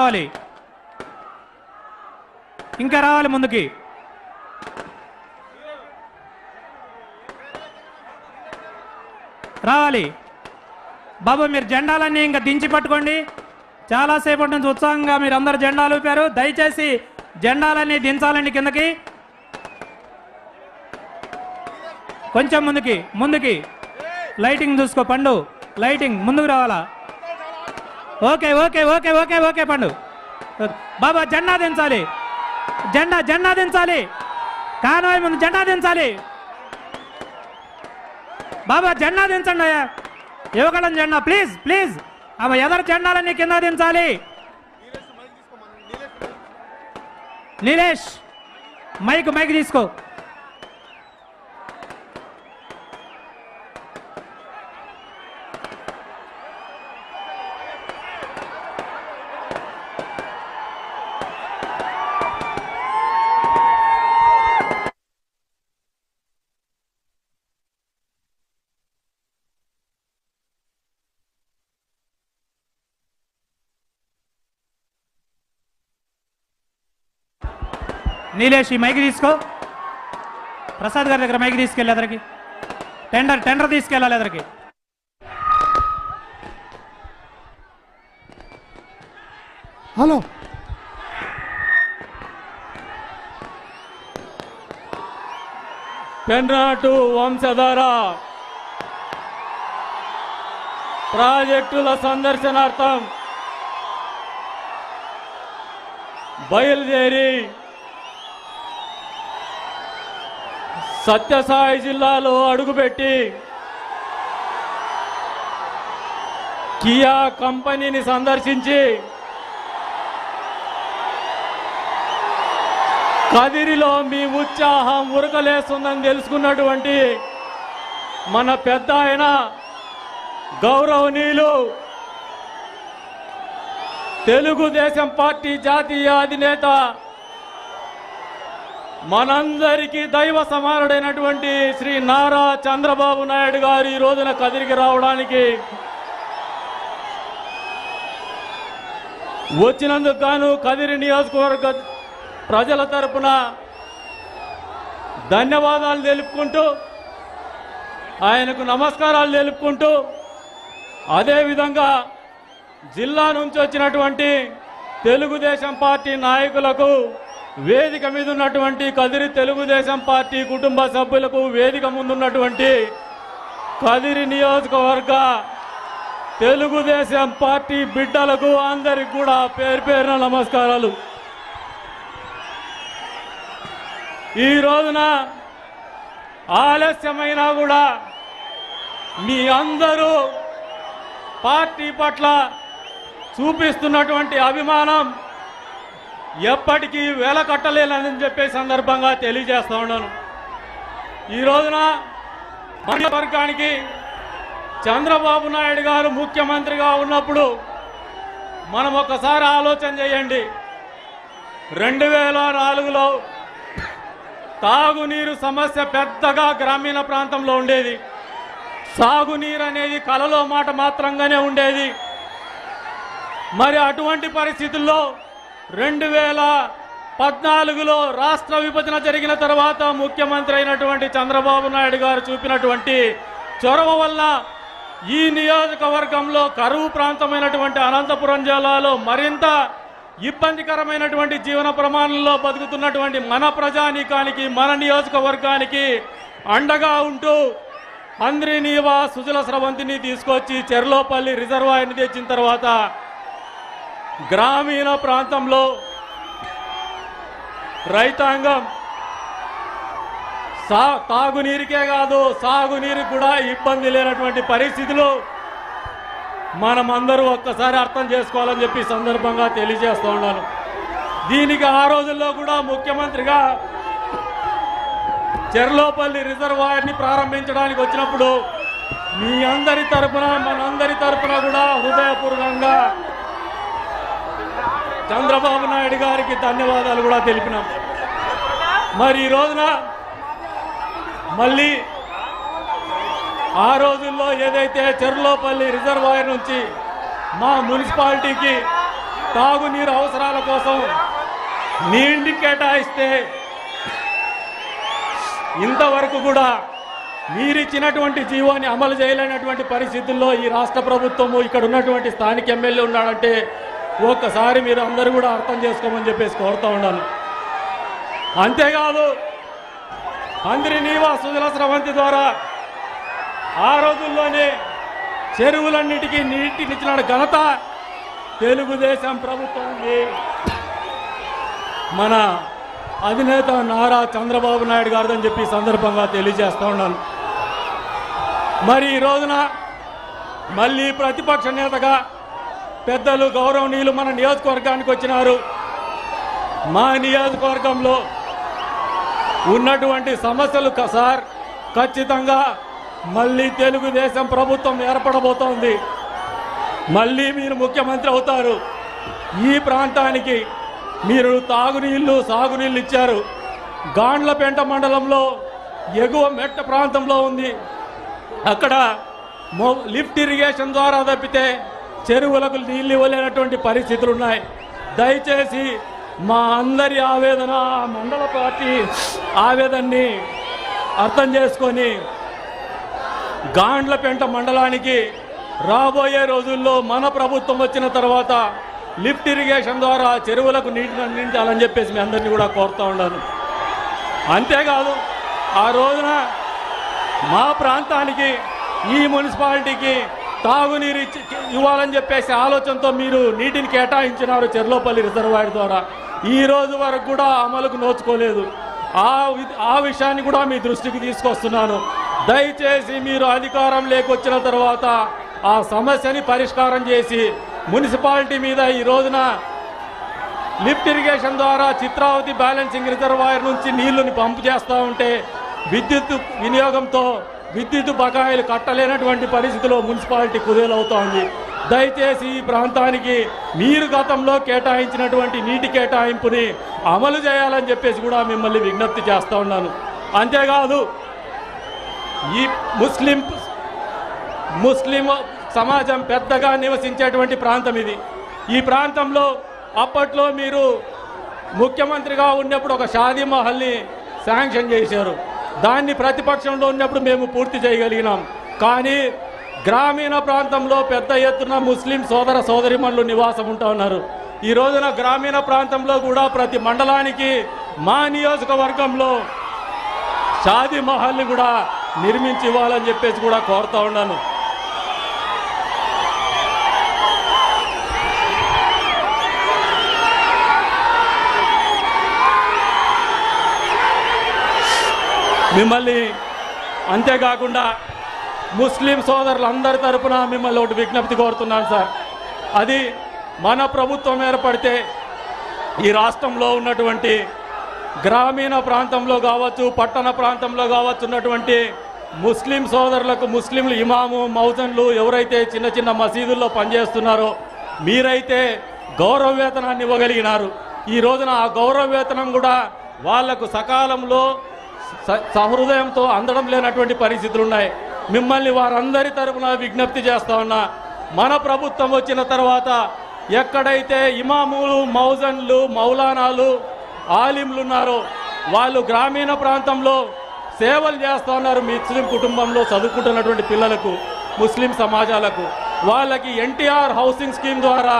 రావాలి, ఇంకా రావాలి ముందుకి. రావాలి బాబు, మీరు జెండాలన్నీ ఇంకా దించి పట్టుకోండి. చాలాసేపటి నుంచి ఉత్సాహంగా మీరు అందరు జెండాలు ఊపారు. దయచేసి జెండాలన్నీ దించాలండి కిందకి. కొంచెం ముందుకి ముందుకి. లైటింగ్ చూసుకో పండు, లైటింగ్ ముందుకు రావాలా. Okay okay okay okay okay పండు. బాబా జెండా దించాలి, జెండా దించాలి. కాన్వాయ్ ముందు జెండా దించాలి. బాబా జెండా దించండి అయ్యా, యువకళం జెండా ప్లీజ్ ప్లీజ్. అవి ఎదరు జెండాలన్నీ కింద దించాలి. నీలేష్ మైక్ తీసుకో. నీలేష్ ఈ మైక్ తీసుకో. ప్రసాద్ గారి దగ్గర మైక్ తీసుకెళ్ళి ఎదరికి. టెండర్ తీసుకెళ్ళాలి ఎదరికి. హలో పెన్నాటు వంశధార ప్రాజెక్టుల సందర్శనార్థం బయలుదేరి సత్యసాయి జిల్లాలో అడుగుపెట్టి కియా కంపెనీని సందర్శించి కదిరిలో మీ ఉత్సాహం ఉరకలేస్తుందని తెలుసుకున్నటువంటి మన పెద్ద ఆయన గౌరవనీయులు తెలుగుదేశం పార్టీ జాతీయ అధినేత మనందరికీ దైవ సమానుడైనటువంటి శ్రీ నారా చంద్రబాబు నాయుడు గారు ఈ రోజున కదిరికి రావడానికి వచ్చినందుకు గాను కదిరి నియోజకవర్గ ప్రజల తరపున ధన్యవాదాలు తెలుపుకుంటూ ఆయనకు నమస్కారాలు తెలుపుకుంటూ అదేవిధంగా జిల్లా నుంచి వచ్చినటువంటి తెలుగుదేశం పార్టీ నాయకులకు, వేదిక మీద ఉన్నటువంటి కదిరి తెలుగుదేశం పార్టీ కుటుంబ సభ్యులకు, వేదిక ముందున్నటువంటి కదిరి నియోజకవర్గ తెలుగుదేశం పార్టీ బిడ్డలకు అందరికి కూడా పేరు పేరున నమస్కారాలు. ఈ రోజున ఆలస్యమైనా కూడా మీ అందరూ పార్టీ పట్ల చూపిస్తున్నటువంటి అభిమానం ఎప్పటికీ వెలకట్టలేదని చెప్పే సందర్భంగా తెలియజేస్తా ఉన్నాను. ఈ రోజున మన వర్గానికి చంద్రబాబు నాయుడు గారు ముఖ్యమంత్రిగా ఉన్నప్పుడు మనం ఒకసారి ఆలోచన చేయండి. 2004లో తాగునీరు సమస్య పెద్దగా గ్రామీణ ప్రాంతంలో ఉండేది. సాగునీరు అనేది కలలో మాట మాత్రంగానే ఉండేది. మరి అటువంటి పరిస్థితుల్లో 2014లో రాష్ట్ర విభజన జరిగిన తర్వాత ముఖ్యమంత్రి అయినటువంటి చంద్రబాబు నాయుడు గారు చూపినటువంటి చొరవ వల్ల ఈ నియోజకవర్గంలో కరువు ప్రాంతమైనటువంటి అనంతపురం జిల్లాలో మరింత ఇబ్బందికరమైనటువంటి జీవన ప్రమాణంలో బతుకుతున్నటువంటి మన ప్రజానీకానికి, మన నియోజకవర్గానికి అండగా ఉంటూ హంద్రీనీవా సుజల స్రవంతిని తీసుకొచ్చి చెర్లోపల్లి రిజర్వాయర్ని తెచ్చిన తర్వాత గ్రామీణ ప్రాంతంలో రైతాంగం తాగునీరుకే కాదు సాగునీరు కూడా ఇబ్బంది లేనటువంటి పరిస్థితులు మనమందరూ ఒక్కసారి అర్థం చేసుకోవాలని చెప్పి సందర్భంగా తెలియజేస్తూ ఉన్నాను. దీనికి ఆ రోజుల్లో కూడా ముఖ్యమంత్రిగా చెర్లోపల్లి రిజర్వాయర్ని ప్రారంభించడానికి వచ్చినప్పుడు మీ అందరి తరపున మనందరి తరపున కూడా హృదయపూర్వకంగా చంద్రబాబు నాయుడు గారికి ధన్యవాదాలు కూడా తెలిపినాం. మరి ఈ రోజున మళ్ళీ ఆ రోజుల్లో ఏదైతే చెర్లోపల్లి రిజర్వాయర్ నుంచి మా మున్సిపాలిటీకి తాగునీరు అవసరాల కోసం నీటిని కేటాయిస్తే ఇంతవరకు కూడా మీరిచ్చినటువంటి జీవోని అమలు చేయలేనటువంటి పరిస్థితుల్లో ఈ రాష్ట్ర ప్రభుత్వము ఇక్కడ ఉన్నటువంటి స్థానిక ఎమ్మెల్యే ఉన్నాడంటే ఒక్కసారి మీరు అందరూ కూడా అర్థం చేసుకోమని చెప్పేసి కోరుతా ఉన్నాను. అంతేకాదు మంత్రి నీవా సుజల స్రవంతి ద్వారా ఆ రోజుల్లోనే చెరువులన్నిటికీ నీటినిచ్చిన ఘనత తెలుగుదేశం ప్రభుత్వం ఉంది. మన అధినేత నారా చంద్రబాబు నాయుడు గారిదని చెప్పి సందర్భంగా తెలియజేస్తా ఉన్నాను. మరి ఈ రోజున మళ్ళీ ప్రతిపక్ష నేతగా పెద్దలు గౌరవనీయులు మన నియోజకవర్గానికి వచ్చినారు. మా నియోజకవర్గంలో ఉన్నటువంటి సమస్యలు సార్ ఖచ్చితంగా మళ్ళీ తెలుగుదేశం ప్రభుత్వం ఏర్పడబోతోంది. మళ్ళీ మీరు ముఖ్యమంత్రి అవుతారు. ఈ ప్రాంతానికి మీరు తాగునీళ్ళు సాగునీళ్ళు ఇచ్చారు. గాండ్లపేంట మండలంలో ఎగువ మెట్ట ప్రాంతంలో ఉంది. అక్కడ లిఫ్ట్ ఇరిగేషన్ ద్వారా తప్పితే చెరువులకు నీళ్ళు ఇవ్వలేనటువంటి పరిస్థితులు ఉన్నాయి. దయచేసి మా అందరి ఆవేదన మండల పార్టీ ఆవేదనని అర్థం చేసుకొని గాండ్లపేంట మండలానికి రాబోయే రోజుల్లో మన ప్రభుత్వం వచ్చిన తర్వాత లిఫ్ట్ ఇరిగేషన్ ద్వారా చెరువులకు నీటిని అందించాలని చెప్పేసి మీ అందరినీ కూడా కోరుతూ ఉన్నాను. అంతేకాదు ఆ రోజున మా ప్రాంతానికి ఈ మున్సిపాలిటీకి తాగునీరు ఇవ్వాలని చెప్పేసి ఆలోచనతో మీరు నీటిని కేటాయించినారు చెర్లోపల్లి రిజర్వాయర్ ద్వారా. ఈ రోజు వరకు కూడా అమలుకు నోచుకోలేదు. ఆ విషయాన్ని కూడా మీ దృష్టికి తీసుకొస్తున్నాను. దయచేసి మీరు అధికారం లేకొచ్చిన తర్వాత ఆ సమస్యని పరిష్కారం చేసి మున్సిపాలిటీ మీద ఈ రోజున లిఫ్ట్ ఇరిగేషన్ ద్వారా చిత్రావతి బ్యాలెన్సింగ్ రిజర్వాయర్ నుంచి నీళ్లను పంపు చేస్తూ ఉంటే విద్యుత్ వినియోగంతో విద్యుత్ బకాయిలు కట్టలేనటువంటి పరిస్థితిలో మున్సిపాలిటీ కుదేలవుతోంది. దయచేసి ఈ ప్రాంతానికి మీరు గతంలో కేటాయించినటువంటి నీటి కేటాయింపుని అమలు చేయాలని చెప్పేసి కూడా మిమ్మల్ని విజ్ఞప్తి చేస్తూ ఉన్నాను. అంతేకాదు ఈ ముస్లిం సమాజం పెద్దగా నివసించేటువంటి ప్రాంతం ఇది. ఈ ప్రాంతంలో అప్పట్లో మీరు ముఖ్యమంత్రిగా ఉన్నప్పుడు ఒక షాదీ మహల్ని శాంక్షన్ చేశారు. దాన్ని ప్రతిపక్షంలో ఉన్నప్పుడు మేము పూర్తి చేయగలిగినాం. కానీ గ్రామీణ ప్రాంతంలో పెద్ద ఎత్తున ముస్లిం సోదర సోదరిమణులు నివాసం ఉంటా ఉన్నారు. ఈ రోజున గ్రామీణ ప్రాంతంలో కూడా ప్రతి మండలానికి మా నియోజకవర్గంలో షాదీ మహల్ని కూడా నిర్మించి ఇవ్వాలని చెప్పేసి కూడా కోరుతా ఉన్నాను. మిమ్మల్ని అంతేకాకుండా ముస్లిం సోదరులందరి తరపున మిమ్మల్ని ఒకటి విజ్ఞప్తి కోరుతున్నాను సార్. అది మన ప్రభుత్వం ఏర్పడితే ఈ రాష్ట్రంలో ఉన్నటువంటి గ్రామీణ ప్రాంతంలో కావచ్చు పట్టణ ప్రాంతంలో కావచ్చు ఉన్నటువంటి ముస్లిం సోదరులకు ముస్లింలు ఇమాము మౌజన్లు ఎవరైతే చిన్న చిన్న మసీదుల్లో పనిచేస్తున్నారో మీరైతే గౌరవ వేతనాన్ని ఇవ్వగలిగినారు. ఈ రోజున ఆ గౌరవ వేతనం కూడా వాళ్లకు సకాలంలో సహృదయంతో అందడం లేనటువంటి పరిస్థితులు ఉన్నాయి. మిమ్మల్ని వారందరి తరపున విజ్ఞప్తి చేస్తా ఉన్నా, మన ప్రభుత్వం వచ్చిన తర్వాత ఎక్కడైతే ఇమాములు మౌజన్లు మౌలానాలు ఆలింలు ఉన్నారో వాళ్ళు గ్రామీణ ప్రాంతంలో సేవలు చేస్తూ ఉన్నారు. ముస్లిం కుటుంబంలో చదువుకుంటున్నటువంటి పిల్లలకు ముస్లిం సమాజాలకు వాళ్ళకి ఎన్టీఆర్ హౌసింగ్ స్కీమ్ ద్వారా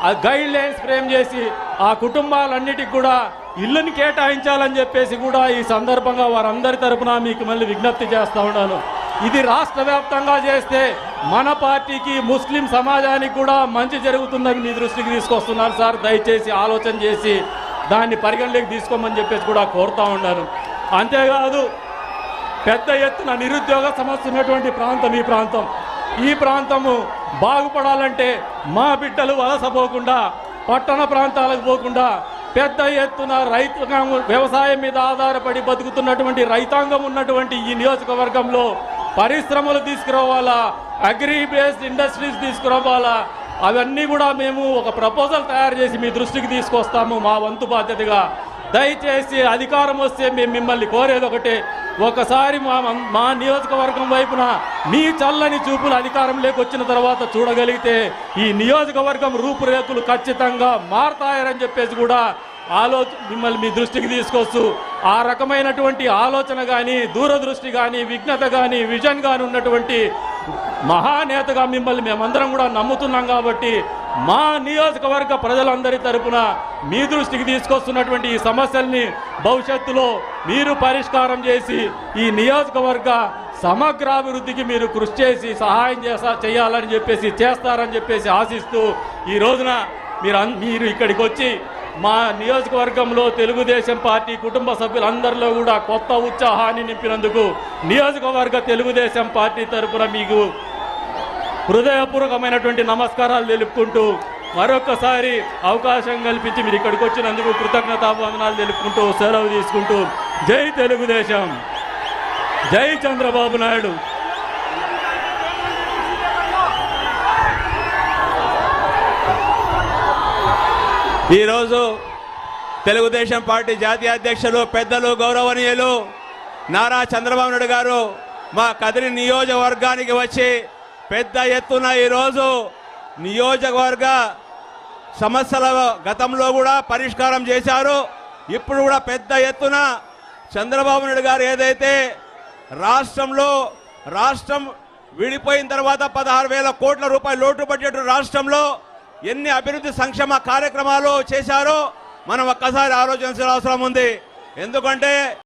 ఆ గైడ్ లైన్స్ ఫ్రేమ్ చేసి ఆ కుటుంబాలన్నిటికి కూడా ఇల్లుని కేటాయించాలని చెప్పేసి కూడా ఈ సందర్భంగా వారందరి తరపున మీకు మళ్ళీ విజ్ఞప్తి చేస్తూ ఉన్నాను. ఇది రాష్ట్ర వ్యాప్తంగా చేస్తే మన పార్టీకి ముస్లిం సమాజానికి కూడా మంచి జరుగుతుందని మీ దృష్టికి తీసుకొస్తున్నారు సార్. దయచేసి ఆలోచన చేసి దాన్ని పరిగణలోకి తీసుకోమని చెప్పేసి కూడా కోరుతా ఉన్నాను. అంతేకాదు పెద్ద ఎత్తున నిరుద్యోగ సమస్య ఉన్నటువంటి ప్రాంతం ఈ ప్రాంతము బాగుపడాలంటే మా బిడ్డలు వలసపోకుండా పట్టణ ప్రాంతాలకు పోకుండా పెద్ద ఎత్తున రైతాంగం వ్యవసాయం మీద ఆధారపడి బతుకుతున్నటువంటి రైతాంగం ఉన్నటువంటి ఈ నియోజకవర్గంలో పరిశ్రమలు తీసుకురావాలా, అగ్రి బేస్డ్ ఇండస్ట్రీస్ తీసుకురావాలా, అవన్నీ కూడా మేము ఒక ప్రపోజల్ తయారు చేసి మీ దృష్టికి తీసుకొస్తాము మా వంతు బాధ్యతగా. దయచేసి అధికారం వస్తే మేము మిమ్మల్ని కోరేది ఒకటే, ఒకసారి మా నియోజకవర్గం వైపున మీ చల్లని చూపులు అధికారంలోకి వచ్చిన తర్వాత చూడగలిగితే ఈ నియోజకవర్గం రూపురేఖలు ఖచ్చితంగా మారతాయని చెప్పేసి కూడా మిమ్మల్ని మీ దృష్టికి తీసుకొస్తూ ఆ రకమైనటువంటి ఆలోచన కానీ దూరదృష్టి కానీ విఘ్నత కానీ విజన్ కానీ ఉన్నటువంటి మహానేతగా మిమ్మల్ని మేమందరం కూడా నమ్ముతున్నాం. కాబట్టి మా నియోజకవర్గ ప్రజలందరి తరపున మీ దృష్టికి తీసుకొస్తున్నటువంటి ఈ సమస్యల్ని భవిష్యత్తులో మీరు పరిష్కారం చేసి ఈ నియోజకవర్గ సమగ్రాభివృద్ధికి మీరు కృషి చేసి సహాయం చేయాలని చెప్పేసి చేస్తారని చెప్పేసి ఆశిస్తూ ఈ రోజున మీరు ఇక్కడికి వచ్చి మా నియోజకవర్గంలో తెలుగుదేశం పార్టీ కుటుంబ సభ్యులందరిలో కూడా కొత్త ఉత్సాహాన్ని నింపినందుకు నియోజకవర్గ తెలుగుదేశం పార్టీ తరపున మీకు హృదయపూర్వకమైనటువంటి నమస్కారాలు తెలుపుకుంటూ మరొకసారి అవకాశం కల్పించి మీరు ఇక్కడికి వచ్చినందుకు కృతజ్ఞతావందనాలు తెలుపుకుంటూ సెలవు తీసుకుంటూ జై తెలుగుదేశం, జై చంద్రబాబు నాయుడు. ఈరోజు తెలుగుదేశం పార్టీ జాతీయ అధ్యక్షులు పెద్దలు గౌరవనీయులు నారా చంద్రబాబు నాయుడు గారు మా కదిరి నియోజకవర్గానికి వచ్చి పెద్ద ఎత్తున ఈరోజు నియోజకవర్గ సమస్యల గతంలో కూడా పరిష్కారం చేశారు. ఇప్పుడు కూడా పెద్ద ఎత్తున చంద్రబాబు నాయుడు గారు ఏదైతే రాష్ట్రం విడిపోయిన తర్వాత 16,000 కోట్ల రూపాయల లోటు బడ్జెట్ రాష్ట్రంలో ఎన్ని అభివృద్ధి సంక్షేమ కార్యక్రమాలు చేశారో మనం ఒక్కసారి ఆలోచించాల్సిన అవసరం ఉంది. ఎందుకంటే